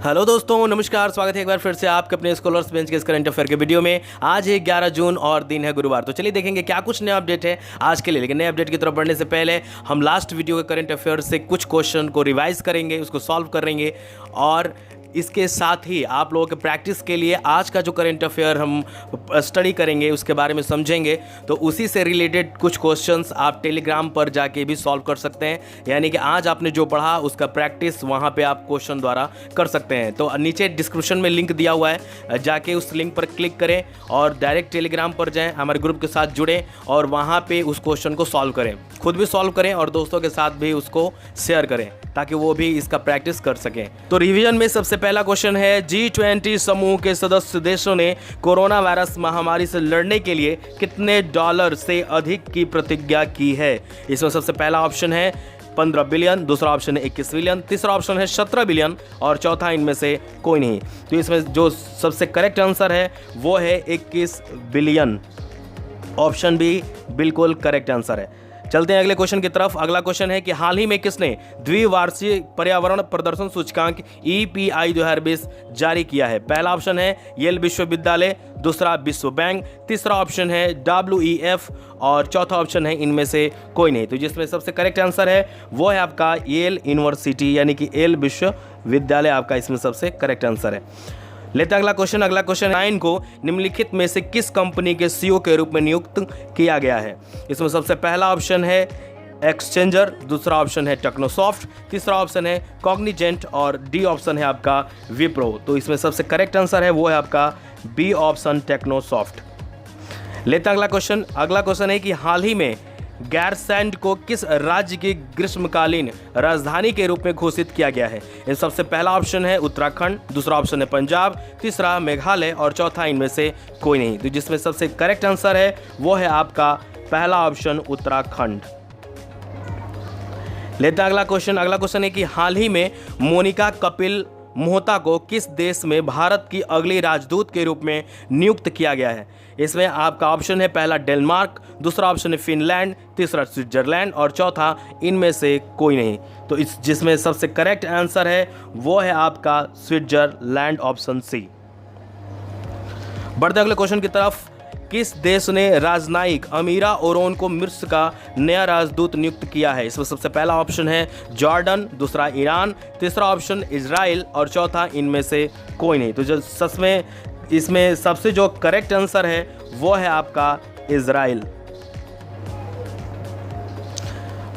Hello दोस्तों, नमस्कार। स्वागत है एक बार फिर से आपके अपने स्कॉलर्स बेंच के इस करंट अफेयर के वीडियो में। आज है 11 जून और दिन है गुरुवार। तो चलिए देखेंगे क्या कुछ नया अपडेट है आज के लिए। लेकिन नए अपडेट की तरफ बढ़ने से पहले हम लास्ट वीडियो के करंट अफेयर से कुछ क्वेश्चन को रिवाइज करेंगे, उसको सॉल्व करेंगे और इसके साथ ही आप लोगों के प्रैक्टिस के लिए आज का जो करंट अफेयर हम स्टडी करेंगे उसके बारे में समझेंगे। तो उसी से रिलेटेड कुछ क्वेश्चंस आप टेलीग्राम पर जाके भी सॉल्व कर सकते हैं, यानी कि आज आपने जो पढ़ा उसका प्रैक्टिस वहां पे आप क्वेश्चन द्वारा कर सकते हैं। तो नीचे डिस्क्रिप्शन में लिंक दिया हुआ है, जाके उस लिंक पर क्लिक करें और डायरेक्ट टेलीग्राम पर जाएँ, हमारे ग्रुप के साथ जुड़ें और वहाँ पर उस क्वेश्चन को सॉल्व करें, खुद भी सॉल्व करें और दोस्तों के साथ भी उसको शेयर करें ताकि वो भी इसका प्रैक्टिस कर सकें। तो रिवीजन में सबसे पहला क्वेश्चन है, G20 समूह के सदस्य देशों ने कोरोना वायरस महामारी से लड़ने के लिए कितने डॉलर से अधिक की प्रतिज्ञा की है? इसमें सबसे पहला ऑप्शन है 15 बिलियन, दूसरा ऑप्शन है 21 बिलियन, तीसरा ऑप्शन है 17 बिलियन और चौथा इनमें से कोई नहीं। तो इसमें जो सबसे करेक्ट आंसर है वो है 21 बिलियन। ऑप्शन बी बिल्कुल करेक्ट आंसर है। चलते हैं अगले क्वेश्चन की तरफ। अगला क्वेश्चन है कि हाल ही में किसने द्विवार्षिक पर्यावरण प्रदर्शन सूचकांक EPI 2020 जारी किया है? पहला ऑप्शन है येल विश्वविद्यालय, दूसरा विश्व बैंक, तीसरा ऑप्शन है WEF और चौथा ऑप्शन है इनमें से कोई नहीं। तो जिसमें सबसे करेक्ट आंसर है वो है आपका येल यूनिवर्सिटी, यानी कि येल विश्वविद्यालय आपका इसमें सबसे करेक्ट आंसर है। लेते अगला क्वेश्चन 9 को निम्नलिखित में से किस कंपनी के CEO के रूप में नियुक्त किया गया है? इसमें सबसे पहला ऑप्शन है एक्सचेंजर, दूसरा ऑप्शन है टेक्नोसॉफ्ट, तीसरा ऑप्शन है कॉग्निजेंट और डी ऑप्शन है आपका विप्रो। तो इसमें सबसे करेक्ट आंसर है वो है आपका बी ऑप्शन टेक्नोसॉफ्ट। लेते अगला क्वेश्चन है कि हाल ही में गैरसैंड को किस राज्य की ग्रीष्मकालीन राजधानी के रूप में घोषित किया गया है? इन सबसे पहला ऑप्शन है उत्तराखंड, दूसरा ऑप्शन है पंजाब, तीसरा मेघालय और चौथा इनमें से कोई नहीं। तो जिसमें सबसे करेक्ट आंसर है वो है आपका पहला ऑप्शन उत्तराखंड। लेते अगला क्वेश्चन है कि हाल ही में मोनिका कपिल मोहता को किस देश में भारत की अगली राजदूत के रूप में नियुक्त किया गया है? इसमें आपका ऑप्शन है पहला डेनमार्क, दूसरा ऑप्शन है फिनलैंड, तीसरा स्विट्जरलैंड और चौथा इनमें से कोई नहीं। तो जिसमें सबसे करेक्ट आंसर है वो है आपका स्विट्जरलैंड, ऑप्शन सी। बढ़ते अगले क्वेश्चन की तरफ। किस देश ने राजनयिक अमीरा ओरोन को मिस्र का नया राजदूत नियुक्त किया है? इसमें सबसे पहला ऑप्शन है जॉर्डन, दूसरा ईरान, तीसरा ऑप्शन इजराइल और चौथा इनमें से कोई नहीं। तो जो सच में इसमें सबसे जो करेक्ट आंसर है वो है आपका इजराइल।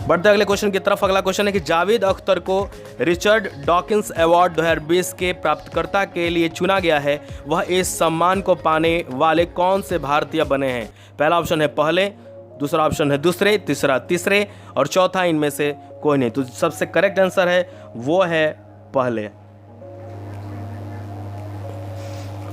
बढ़ते अगले क्वेश्चन की तरफ। अगला क्वेश्चन है कि जावेद अख्तर को रिचर्ड डॉकिंस अवार्ड 2020 के प्राप्तकर्ता के लिए चुना गया है। वह इस सम्मान को पाने वाले कौन से भारतीय बने हैं? पहला ऑप्शन है पहले, दूसरा ऑप्शन है दूसरे, तीसरा तीसरे और चौथा इनमें से कोई नहीं। तो सबसे करेक्ट आंसर है वो है पहले।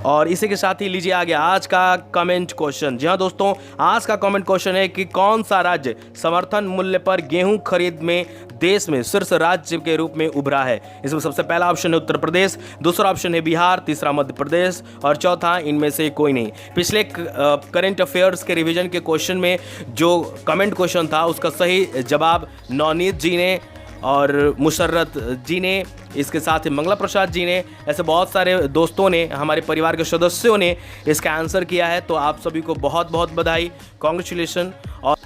और इसी के साथ ही लीजिए आ गया आज का कमेंट क्वेश्चन। जी हाँ दोस्तों, आज का कमेंट क्वेश्चन है कि कौन सा राज्य समर्थन मूल्य पर गेहूं खरीद में देश में शीर्ष राज्य के रूप में उभरा है? इसमें सबसे पहला ऑप्शन है उत्तर प्रदेश, दूसरा ऑप्शन है बिहार, तीसरा मध्य प्रदेश और चौथा इनमें से कोई नहीं। पिछले करंट अफेयर्स के रिवीजन के क्वेश्चन में जो कमेंट क्वेश्चन था उसका सही जवाब नवनीत जी ने और मुशर्रत जी ने, इसके साथ ही मंगला प्रसाद जी ने, ऐसे बहुत सारे दोस्तों ने, हमारे परिवार के सदस्यों ने इसका आंसर किया है। तो आप सभी को बहुत बहुत बधाई, कॉन्ग्रेचुलेशन। और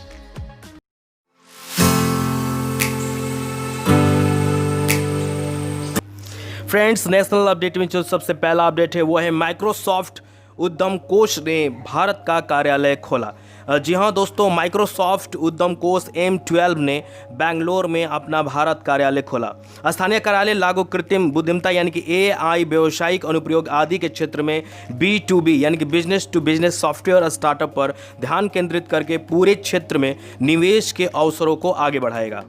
फ्रेंड्स, नेशनल अपडेट में जो सबसे पहला अपडेट है वो है माइक्रोसॉफ्ट उद्यम कोष ने भारत का कार्यालय खोला। जी हाँ दोस्तों, माइक्रोसॉफ्ट उद्यम कोष M12 ने बेंगलोर में अपना भारत कार्यालय खोला। स्थानीय कार्यालय लागू कृत्रिम बुद्धिमत्ता यानी कि AI, व्यावसायिक अनुप्रयोग आदि के क्षेत्र में B2B यानी कि business to business software startup पर ध्यान केंद्रित करके पूरे क्षेत्र में निवेश के अवसरों को आगे बढ़ाएगा।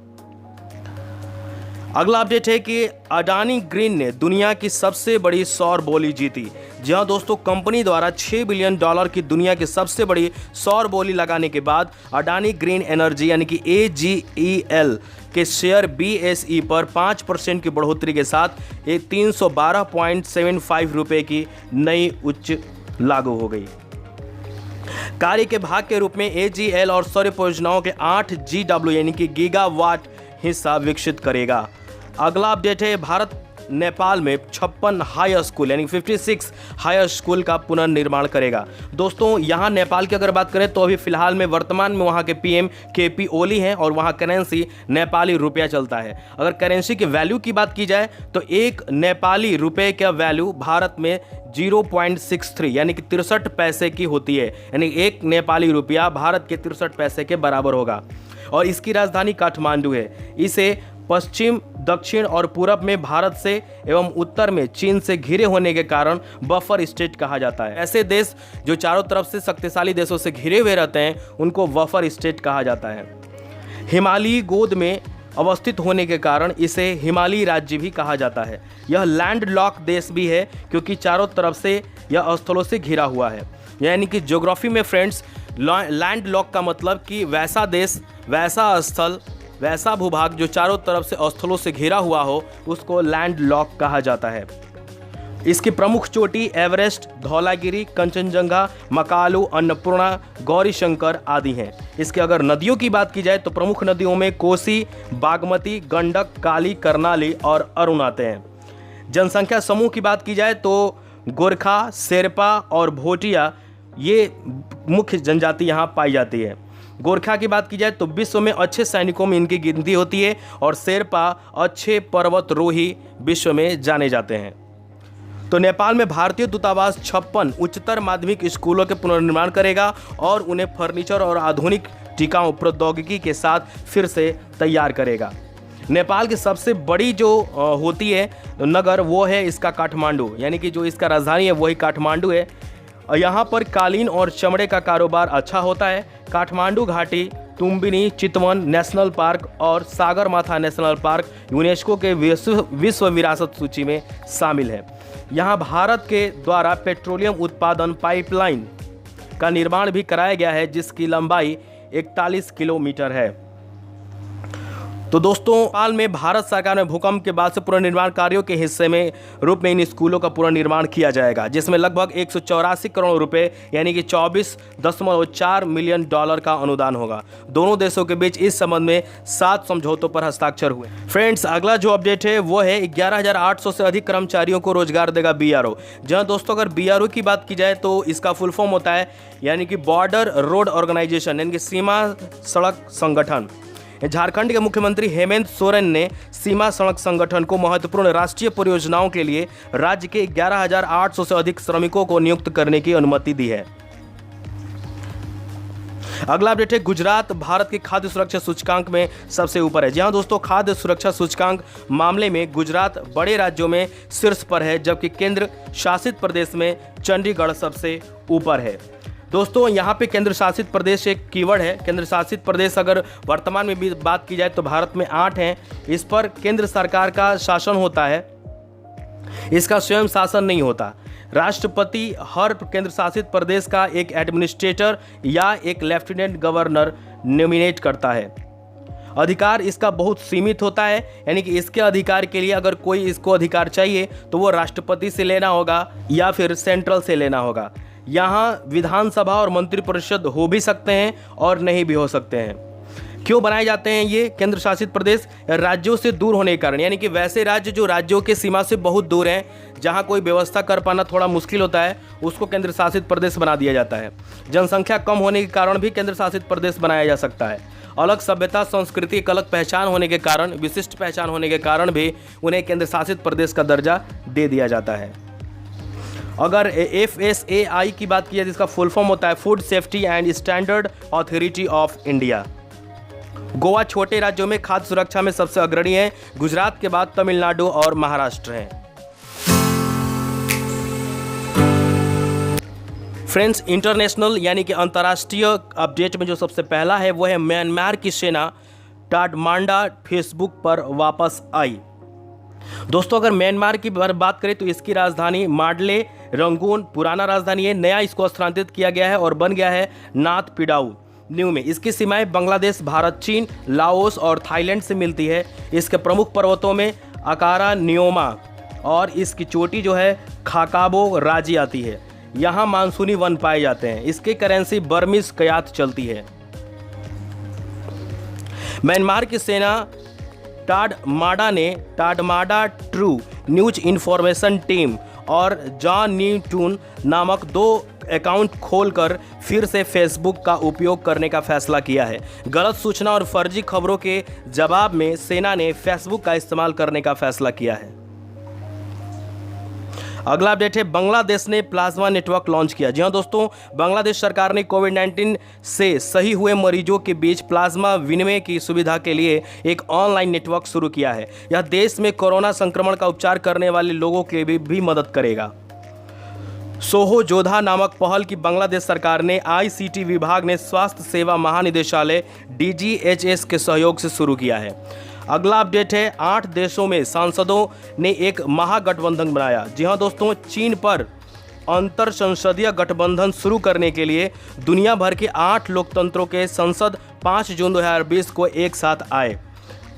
अगला अपडेट है कि अडानी ग्रीन ने दुनिया की सबसे बड़ी सौर बोली जीती। जी हाँ दोस्तों, कंपनी द्वारा $6 बिलियन की दुनिया की सबसे बड़ी सौर बोली लगाने के बाद अडानी ग्रीन एनर्जी यानी कि AGEL के शेयर BSE पर 5% की बढ़ोतरी के साथ एक 312.75 रुपये की नई उच्च लागू हो गई। कार्य के भाग के रूप में AGL और सौर परियोजनाओं के 8 GW यानी कि गीगावाट हिस्सा विकसित करेगा। अगला अपडेट है, भारत नेपाल में 56 हाई स्कूल यानी 56 हाई स्कूल का पुनर्निर्माण करेगा। दोस्तों यहाँ नेपाल की अगर बात करें तो अभी फिलहाल में वर्तमान में वहाँ के पीएम केपी ओली हैं और वहाँ करेंसी नेपाली रुपया चलता है। अगर करेंसी की वैल्यू की बात की जाए तो एक नेपाली रुपये का वैल्यू भारत में 0.63 यानी कि 63 पैसे की होती है, यानी एक नेपाली रुपया भारत के 63 पैसे के बराबर होगा। और इसकी राजधानी काठमांडू है। इसे पश्चिम, दक्षिण और पूरब में भारत से एवं उत्तर में चीन से घिरे होने के कारण बफर स्टेट कहा जाता है। ऐसे देश जो चारों तरफ से शक्तिशाली देशों से घिरे हुए रहते हैं उनको बफर स्टेट कहा जाता है। हिमालयी गोद में अवस्थित होने के कारण इसे हिमालयी राज्य भी कहा जाता है। यह लैंड लॉक देश भी है क्योंकि चारों तरफ से यह स्थलों से घिरा हुआ है। यानी कि ज्योग्राफी में फ्रेंड्स, लैंड लॉक का मतलब कि वैसा देश, वैसा स्थल, वैसा भूभाग जो चारों तरफ से स्थलों से घिरा हुआ हो उसको लैंड लॉक कहा जाता है। इसकी प्रमुख चोटी एवरेस्ट, धौलागिरी, कंचनजंगा, मकालू, अन्नपूर्णा, गौरीशंकर आदि हैं। इसके अगर नदियों की बात की जाए तो प्रमुख नदियों में कोसी, बागमती, गंडक, काली, करनाली और अरुण आते हैं। जनसंख्या समूह की बात की जाए तो गोरखा, शेरपा और भोटिया ये मुख्य जनजाति यहाँ पाई जाती है। गोरखा की बात की जाए तो विश्व में अच्छे सैनिकों में इनकी गिनती होती है और शेरपा अच्छे पर्वतरोही विश्व में जाने जाते हैं। तो नेपाल में भारतीय दूतावास 56 उच्चतर माध्यमिक स्कूलों के पुनर्निर्माण करेगा और उन्हें फर्नीचर और आधुनिक टिकाऊ प्रौद्योगिकी के साथ फिर से तैयार करेगा। नेपाल की सबसे बड़ी जो होती है नगर वो है इसका काठमांडू, यानी कि जो इसका राजधानी है वही काठमांडू है। यहाँ पर कालीन और चमड़े का कारोबार अच्छा होता है। काठमांडू घाटी, तुम्बिनी, चितवन नेशनल पार्क और सागरमाथा नेशनल पार्क यूनेस्को के विश्व विरासत सूची में शामिल है। यहाँ भारत के द्वारा पेट्रोलियम उत्पादन पाइपलाइन का निर्माण भी कराया गया है जिसकी लंबाई 41 किलोमीटर है। तो दोस्तों नेपाल में भारत सरकार में भूकंप के बाद से पुनर्निर्माण कार्यों के हिस्से में रूप में इन स्कूलों का पुनर्निर्माण किया जाएगा जिसमें लगभग 184 करोड़ रुपए यानी कि 24.4 मिलियन डॉलर का अनुदान होगा। दोनों देशों के बीच इस संबंध में 7 समझौतों पर हस्ताक्षर हुए। फ्रेंड्स, अगला जो अपडेट है वो है 11,800 से अधिक कर्मचारियों को रोजगार देगा बीआरओ। जहां दोस्तों अगर बीआरओ की बात की जाए तो इसका फुल फॉर्म होता है यानी कि बॉर्डर रोड ऑर्गेनाइजेशन, यानी कि सीमा सड़क संगठन। झारखंड के मुख्यमंत्री हेमंत सोरेन ने सीमा सड़क संगठन को महत्वपूर्ण राष्ट्रीय परियोजनाओं के लिए राज्य के 11,800 से अधिक श्रमिकों को नियुक्त करने की अनुमति दी है। अगला अपडेट है गुजरात भारत के खाद्य सुरक्षा सूचकांक में सबसे ऊपर है। जी हां दोस्तों, खाद्य सुरक्षा सूचकांक मामले में गुजरात बड़े राज्यों में शीर्ष पर है जबकि केंद्र शासित प्रदेश में चंडीगढ़ सबसे ऊपर है। दोस्तों यहाँ पे केंद्र शासित प्रदेश एक कीवर्ड है। केंद्र शासित प्रदेश अगर वर्तमान में भी बात की जाए तो भारत में 8 हैं। इस पर केंद्र सरकार का शासन होता है, इसका स्वयं शासन नहीं होता। राष्ट्रपति हर केंद्र शासित प्रदेश का एक एडमिनिस्ट्रेटर या एक लेफ्टिनेंट गवर्नर नॉमिनेट करता है। अधिकार इसका बहुत सीमित होता है, यानी कि इसके अधिकार के लिए अगर कोई इसको अधिकार चाहिए तो वो राष्ट्रपति से लेना होगा या फिर सेंट्रल से लेना होगा। यहाँ विधानसभा और मंत्रिपरिषद हो भी सकते हैं और नहीं भी हो सकते हैं। क्यों बनाए जाते हैं ये केंद्र शासित प्रदेश? राज्यों से दूर होने के कारण, यानी कि वैसे राज्य जो राज्यों के सीमा से बहुत दूर हैं, जहाँ कोई व्यवस्था कर पाना थोड़ा मुश्किल होता है, उसको केंद्र शासित प्रदेश बना दिया जाता है। जनसंख्या कम होने के कारण भी केंद्र शासित प्रदेश बनाया जा सकता है। अलग सभ्यता, संस्कृति, एक अलग पहचान होने के कारण, विशिष्ट पहचान होने के कारण भी उन्हें केंद्र शासित प्रदेश का दर्जा दे दिया जाता है। अगर FSAI की बात की जाए जिसका फुल फॉर्म होता है food safety and standard authority of India. Goa छोटे राज्यों में खाद्य सुरक्षा में सबसे अग्रणी है। गुजरात के बाद तमिलनाडु और महाराष्ट्र हैं। फ्रेंड्स, इंटरनेशनल यानी कि अंतर्राष्ट्रीय अपडेट में जो सबसे पहला है वो है म्यांमार की सेना काठमांडू फेसबुक पर वापस आई। दोस्तों अगर म्यांमार की बात करें तो इसकी राजधानी मांडले रंगून पुराना राजधानी है। नया इसको स्थानांतरित किया गया है और बन गया है नाथ पिडाऊ न्यू में। इसकी सीमाएं बांग्लादेश, भारत, चीन, लाओस और थाईलैंड से मिलती है। इसके प्रमुख पर्वतों में अकारा न्योमा और इसकी चोटी जो है खाकाबो राजी आती है। यहाँ मानसूनी वन पाए जाते हैं। इसकी करेंसी बर्मीज कयात चलती है। म्यांमार की सेना टाडमाडा ट्रू न्यूज इंफॉर्मेशन टीम और जॉन न्यूटन नामक 2 अकाउंट खोलकर फिर से फेसबुक का उपयोग करने का फैसला किया है। गलत सूचना और फर्जी खबरों के जवाब में सेना ने फेसबुक का इस्तेमाल करने का फैसला किया है। अगला अपडेट है, बांग्लादेश ने प्लाज्मा नेटवर्क लॉन्च किया। जी हाँ दोस्तों, बांग्लादेश सरकार ने कोविड-19 से सही हुए मरीजों के बीच प्लाज्मा विनिमय की सुविधा के लिए एक ऑनलाइन नेटवर्क शुरू किया है। यह देश में कोरोना संक्रमण का उपचार करने वाले लोगों के भी मदद करेगा। सोहो जोधा नामक पहल की बांग्लादेश सरकार ने आईसीटी विभाग ने स्वास्थ्य सेवा महानिदेशालय डीजीएचएस के सहयोग से शुरू किया है। अगला अपडेट है, 8 देशों में सांसदों ने एक महागठबंधन बनाया। जी हाँ दोस्तों, चीन पर अंतर संसदीय गठबंधन शुरू करने के लिए दुनिया भर के 8 लोकतंत्रों के संसद 5 जून 2020 को एक साथ आए।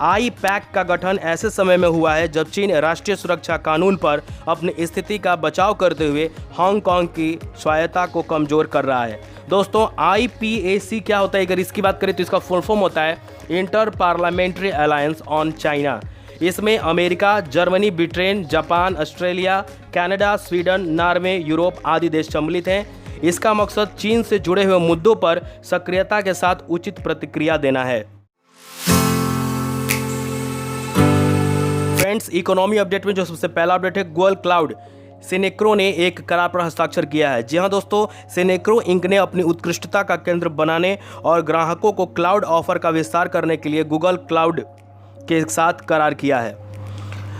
IPAC का गठन ऐसे समय में हुआ है जब चीन राष्ट्रीय सुरक्षा कानून पर अपनी स्थिति का बचाव करते हुए हांगकांग की स्वायत्तता को कमजोर कर रहा है। दोस्तों, IPAC क्या होता है? अगर इसकी बात करें तो इसका फुल फॉर्म होता है inter parliamentary alliance on China. इसमें America, Germany, Britain, Japan, Australia, Canada, Sweden, Norway, Europe आदि देश सम्मिलित हैं। इसका मकसद चीन से जुड़े हुए मुद्दों पर सक्रियता के साथ उचित प्रतिक्रिया देना है। फ्रेंड्स, इकोनॉमी अपडेट में जो सबसे पहला अपडेट है, गूगल क्लाउड सेनेक्रो ने एक करार पर हस्ताक्षर किया है। जी हां दोस्तों, सेनेक्रो इंक ने अपनी उत्कृष्टता का केंद्र बनाने और ग्राहकों को क्लाउड ऑफर का विस्तार करने के लिए गूगल क्लाउड के साथ करार किया है।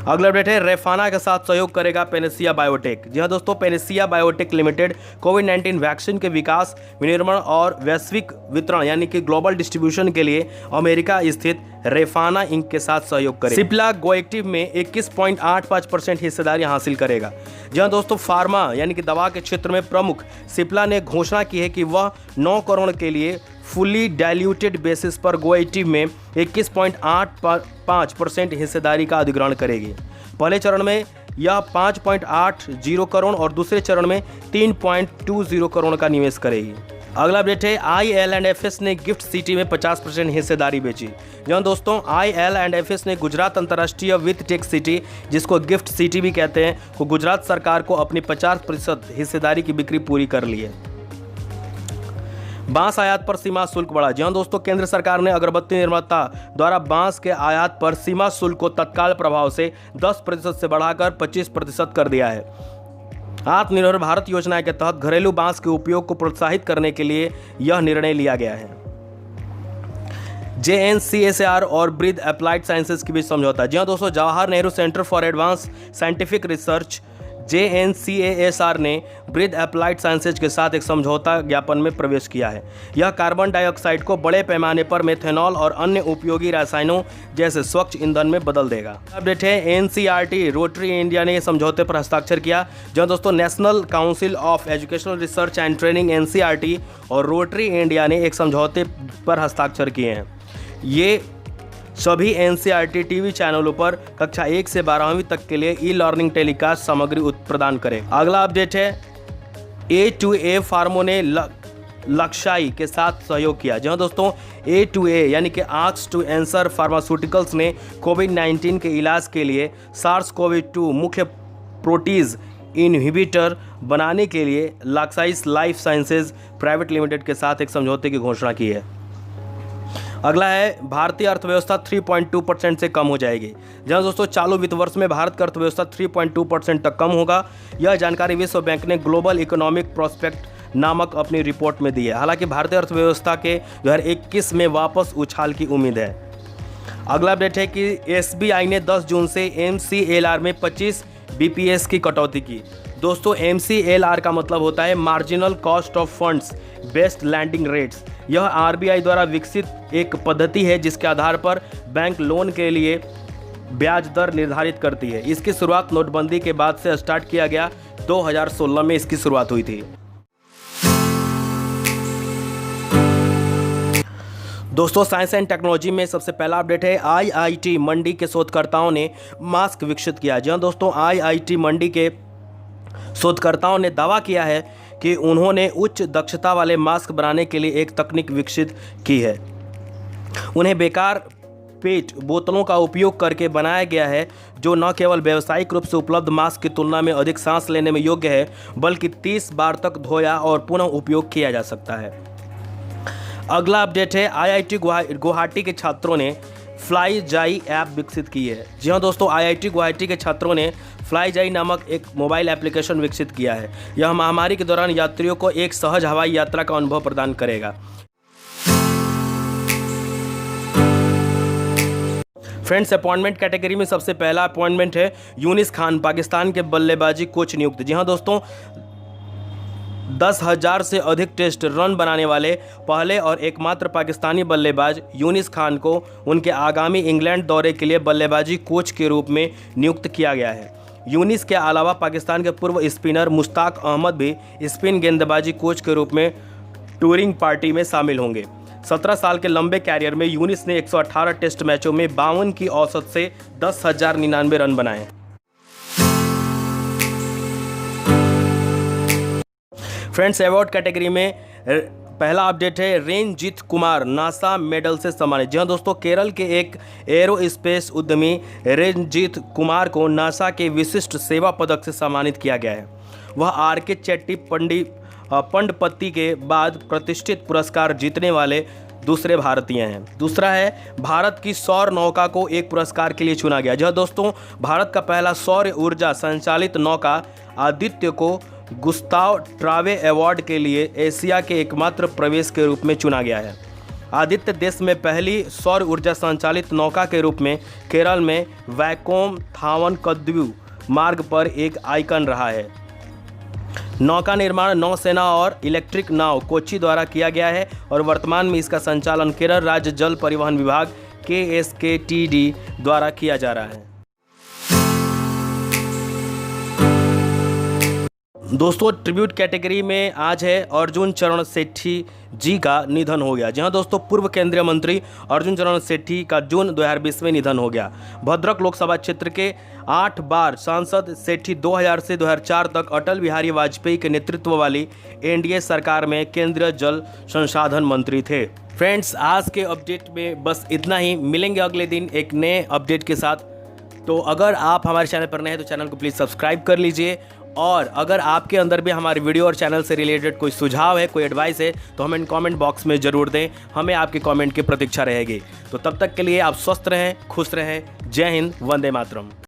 अगला अपडेट है, रेफाना के साथ सहयोग करेगा पेनेसिया बायोटेक। जी हाँ दोस्तों, पेनेसिया बायोटेक लिमिटेड कोविड-19 वैक्सीन के विकास, विनिर्माण और वैश्विक वितरण यानी कि ग्लोबल डिस्ट्रीब्यूशन के लिए अमेरिका स्थित रेफाना इंक के साथ सहयोग करेगा। सिप्ला गोएक्टिव में 21.85% हिस्सेदारी हासिल करेगा। जी हाँ दोस्तों, फार्मा यानी कि दवा के क्षेत्र में प्रमुख सिप्ला ने घोषणा की है कि वह 9 करोड़ के लिए फुली डाइल्यूटेड बेसिस पर गोएक्टिव में 21.85% हिस्सेदारी का अधिग्रहण करेगी। पहले चरण में यह 5.80 करोड़ और दूसरे चरण में 3.20 करोड़ का निवेश करेगी। अगला अपडेट है, IL&FS ने गिफ्ट सिटी में 50% हिस्सेदारी बेची। जहाँ दोस्तों, IL&FS ने गुजरात अंतर्राष्ट्रीय वित्त टेक सिटी, जिसको गिफ्ट सिटी भी कहते हैं, को गुजरात सरकार को अपनी 50% हिस्सेदारी की बिक्री पूरी कर ली है। बांस आयात पर सीमा शुल्क बढ़ा। जी हाँ दोस्तों, केंद्र सरकार ने अगरबत्ती निर्माता द्वारा बांस के आयात पर सीमा शुल्क को तत्काल प्रभाव से 10% से बढ़ाकर 25% कर दिया है। आत्मनिर्भर भारत योजना के तहत घरेलू बांस के उपयोग को प्रोत्साहित करने के लिए यह निर्णय लिया गया है। JNCSAR और ब्रिथ अप्लाइड साइंसेज के बीच समझौता। जी हाँ दोस्तों, Jawahar Nehru centre for advance scientific research JNCSAR ने ब्रिथ अप्लाइड साइंसेज के साथ एक समझौता ज्ञापन में प्रवेश किया है। यह कार्बन डाइऑक्साइड को बड़े पैमाने पर मेथनॉल और अन्य उपयोगी रसायनों जैसे स्वच्छ ईंधन में बदल देगा। अपडेट है, NCERT रोटरी इंडिया ने समझौते पर हस्ताक्षर किया। जहाँ दोस्तों, national council of educational research and training NCERT और रोटरी इंडिया ने एक समझौते पर हस्ताक्षर किए हैं। ये सभी NCERT टीवी चैनलों पर कक्षा 1 से 12वीं तक के लिए ई-लर्निंग टेलीकास्ट सामग्री प्रदान करें। अगला अपडेट है, A2A फार्मो ने लक्षाई के साथ सहयोग किया। जहाँ दोस्तों, A2A यानी कि आर्क्स टू एंसर फार्मास्यूटिकल्स ने कोविड-19 के इलाज के लिए SARS-CoV-2 मुख्य प्रोटीज इनहिबिटर बनाने के लिए लक्साइस लाइफ साइंसेज प्राइवेट लिमिटेड के साथ एक समझौते की घोषणा की है। अगला है, भारतीय अर्थव्यवस्था 3.2% से कम हो जाएगी। जहाँ दोस्तों, चालू वित्त वर्ष में भारत का अर्थव्यवस्था 3.2% तक कम होगा। यह जानकारी विश्व बैंक ने ग्लोबल इकोनॉमिक प्रोस्पेक्ट नामक अपनी रिपोर्ट में दी है। हालांकि भारतीय अर्थव्यवस्था के 2021 में वापस उछाल की उम्मीद है। अगला अपडेट है कि SBI ने 10 जून से MCLR में 25 BPS की कटौती की। दोस्तों, MCLR का मतलब होता है marginal cost of funds based landing rates. यह RBI द्वारा विकसित एक पद्धति है जिसके आधार पर बैंक लोन के लिए ब्याज दर निर्धारित करती है। इसकी शुरुआत नोटबंदी के बाद से स्टार्ट किया गया। 2016 में इसकी शुरुआत हुई थी। दोस्तों, साइंस एंड टेक्नोलॉजी में सबसे पहला अपडेट है, IIT मंडी के शोधकर्ताओं ने मास्क विकसित किया। जहाँ दोस्तों, IIT मंडी के शोधकर्ताओं ने दावा किया है कि उन्होंने उच्च दक्षता वाले मास्क बनाने के लिए एक तकनीक विकसित की है। उन्हें बेकार पेट बोतलों का उपयोग करके बनाया गया है, जो न केवल व्यावसायिक रूप से उपलब्ध मास्क की तुलना में अधिक सांस लेने में योग्य है, बल्कि 30 बार तक धोया और पुनः उपयोग किया जा सकता है। अगला अपडेट है, IIT गुवाहाटी के छात्रों ने फ्लाई जाई ऐप विकसित की है। जी हाँ दोस्तों, IIT गुवाहाटी के छात्रों ने फ्लाई जाई नामक एक मोबाइल एप्लीकेशन विकसित किया है। यह महामारी के दौरान यात्रियों को एक सहज हवाई यात्रा का अनुभव प्रदान करेगा। फ्रेंड्स, अपॉइंटमेंट कैटेगरी में सबसे पहला अपॉइंटमेंट है यूनिस खान, पाकिस्तान के बल्लेबाजी कोच नियुक्त। जी हाँ दोस्तों, 10,000 से अधिक टेस्ट रन बनाने वाले पहले और एकमात्र पाकिस्तानी बल्लेबाज यूनिस खान को उनके आगामी इंग्लैंड दौरे के लिए बल्लेबाजी कोच के रूप में नियुक्त किया गया है। यूनिस के अलावा पाकिस्तान के पूर्व स्पिनर मुश्ताक अहमद भी स्पिन गेंदबाजी कोच के रूप में टूरिंग पार्टी में शामिल होंगे। 17 साल के लंबे कैरियर में यूनिस ने 118 टेस्ट मैचों में 52 की औसत से 10,099 रन बनाए। फ्रेंड्स, अवार्ड कैटेगरी में पहला अपडेट है, रेनजीत कुमार नासा मेडल से सम्मानित। जी हाँ दोस्तों, केरल के एक एरोस्पेस उद्यमी रेनजीत कुमार को नासा के विशिष्ट सेवा पदक से सम्मानित किया गया है। वह RK चेट्टी पंडपति के बाद प्रतिष्ठित पुरस्कार जीतने वाले दूसरे भारतीय हैं। दूसरा है, भारत की सौर नौका को एक पुरस्कार के लिए चुना गया। जी हाँ दोस्तों, भारत का पहला सौर ऊर्जा संचालित नौका आदित्य को गुस्ताव ट्रावे अवार्ड के लिए एशिया के एकमात्र प्रवेश के रूप में चुना गया है। आदित्य देश में पहली सौर ऊर्जा संचालित नौका के रूप में केरल में वैकोम थावनकद्दू मार्ग पर एक आइकन रहा है। नौका निर्माण नौसेना और इलेक्ट्रिक नाव कोच्चि द्वारा किया गया है और वर्तमान में इसका संचालन केरल राज्य जल परिवहन विभाग KSKTD द्वारा किया जा रहा है। दोस्तों, ट्रिब्यूट कैटेगरी में आज है अर्जुन चरण सेठी जी का निधन हो गया। जी हाँ दोस्तों, पूर्व केंद्रीय मंत्री अर्जुन चरण सेठी का जून 2020 में निधन हो गया। भद्रक लोकसभा क्षेत्र के 8 बार सांसद सेठी 2000 से 2004 तक अटल बिहारी वाजपेयी के नेतृत्व वाली NDA सरकार में केंद्रीय जल संसाधन मंत्री थे। फ्रेंड्स, आज के अपडेट में बस इतना ही। मिलेंगे अगले दिन एक नए अपडेट के साथ। तो अगर आप हमारे चैनल पर नए हैं तो चैनल को प्लीज़ सब्सक्राइब कर लीजिए, और अगर आपके अंदर भी हमारे वीडियो और चैनल से रिलेटेड कोई सुझाव है, कोई एडवाइस है, तो हमें कमेंट बॉक्स में ज़रूर दें। हमें आपके कमेंट की प्रतीक्षा रहेगी। तो तब तक के लिए आप स्वस्थ रहें, खुश रहें। जय हिंद, वंदे मातरम।